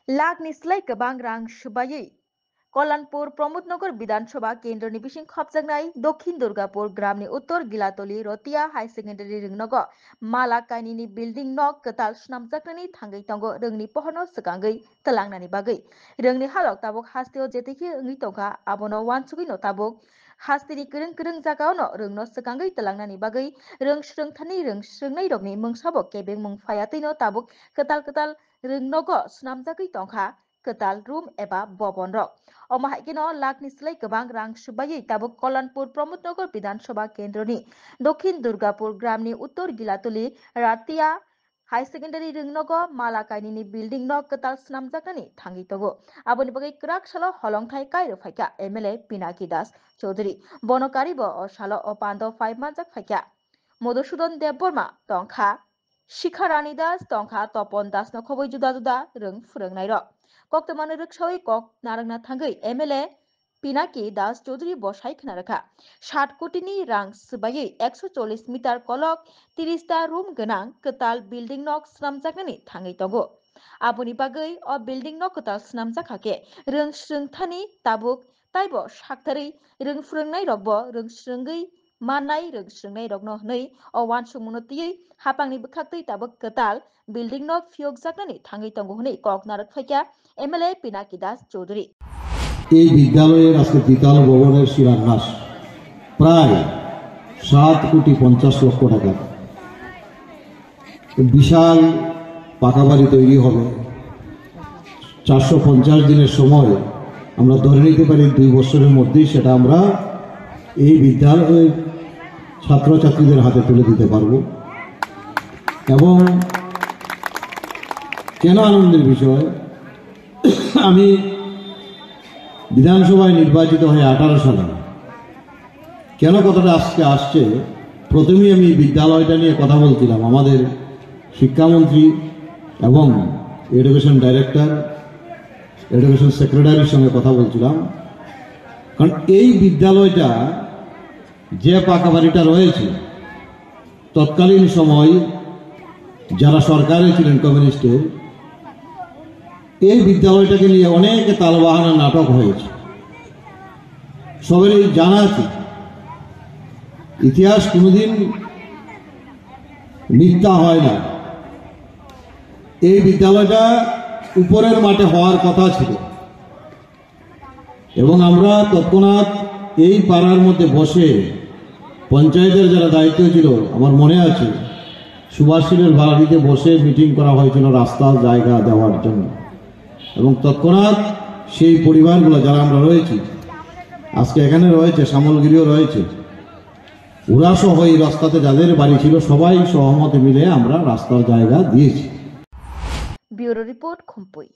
लाखनि सिलाय गोबां रां सुबायै कल्याणपुर प्रमोदनगर विधानसभा केन्द्रनि बिसिं खबजानाय दक्षिण दुर्गापुर ग्रामनि उत्तर गिलातली रतिया हाई सेकेंडारी रिंनग माला कायनिनि बिल्डिं नक कताल स्नामजाकनानि थांगै तंगो रोंनि पहनो सगांगै तलांनानि बागै रोंनि हालक ताबुक हास्तेव जेतेखि ओंगै तंगा आबनो वानसुगै न ताबुक हास्तेनि करं करं जागावनो रोंनो सगांगै तलांनानि बागै रों स्रोंथानि रों स्रोंनाय रगनि मुंसाबो केबें मुंफायातैनो ताबुक कताल कताल रोंनग स्नामजागै तंखा कताल रूम एबा भवन रक अमाहायकिनो लाखनि सिलाय गोबां रां सुबायै ताबुक कल्याणपुर प्रमोदनगर विधानसभा केन्द्रनि दक्षिण दुर्गापुर ग्रामनि उत्तर गिलातली रातिया हाई सेकेंडारी रिंनग मालाकायनि बिल्डिं न कताल स्नामजाकनानि थांगै तंगो आबोनि बागै क्राक सालो हलंथाय कायरो फायका एमएलए पिनाकी दास चौधरी बनकारिबो सालो अपान्द 5 मानजाक फायका मधुसूदन देबबर्मा तंखा शिखारानी दास तंखा तपन दास न खबै जुदा जुदा रों फुरंनाय र कक्तमानो रिक्सावै कक नारंना थांगै एमएलए पिनाकी दास चौधरी बसाई खनारखा 60 कोटिनि रां सुबायै 140 मिटार कलक 30 टा रूम गोनां कताल बिल्डिं नक स्नामजाकनानि थांगै तंगो आबुनि बागै अ बिल्डिं न कताल स्नामजाखाके रों स्रोंथानि ताबुक ताइबो साक्तारै रों फुरंनाय रगबो रों स्रोंगै माननाय रों स्रोंनाय रगनो हनै अवान सुमुनतियै हापांनि बखाक्तै ताबुक कताल बिल्डिं न फियोग जाकनानि थांगै तंगो हनै कक नारक फायका एमएलए पिनाकी दास चौधरी এই বিদ্যালয়ের আজকে দ্বিতল ভবনের শিলান্যাস প্রায় 7 কোটি 50 লক্ষ টাকা বিশাল পাকা বাড়ি তৈরি হবে 450 দিনের সময় আমরা ধরে নিতে পারি 2 বছরের মধ্যেই সেটা আমরা এই বিদ্যালয়ের ছাত্রছাত্রীদের হাতে তুলে দিতে পারবো এবং কেন আনন্দের বিষয় আমি বিধানসভায় নির্বাচিত হয়ে 18 সালে কেন কথাটা আজকে আসছে প্রথমেই আমি বিদ্যালয়টা নিয়ে কথা বলছিলাম আমাদের শিক্ষামন্ত্রী এবং এডুকেশন ডাইরেক্টর এডুকেশন সেক্রেটারির সঙ্গে কথা বলছিলাম কারণ এই বিদ্যালয়টা যে পাকা বাড়িটা রয়েছে তৎকালীন সময় যারা সরকারে ছিলেন কমিউনিস্টের এই বিদ্যালয়টাকে নিয়ে অনেক তালবাহানা নাটক হয়েছে সবারই জানা আছে ইতিহাস কোনোদিন মিথ্যা হয় না এই বিদ্যালয়টা উপরের মাঠে হওয়ার কথা ছিল এবং আমরা তৎক্ষণাৎ এই পাড়ার মধ্যে বসে পঞ্চায়েতের যারা দায়িত্ব ছিল আমার মনে আছে সুভাষিলের বাড়িতে বসে মিটিং করা হয়েছিল রাস্তা জায়গা দেওয়ার জন্য এবং তৎক্ষণাৎ সেই পরিবারগুলো যারা আমরা রয়েছি আজকে এখানে রয়েছে শ্যামলগিরিও রয়েছে ওরা সহ এই রাস্তাতে যাদের বাড়ি ছিল সবাই সহমতে মিলে আমরা রাস্তার জায়গা দিয়েছি ব্যুরো রিপোর্ট খুমপুই।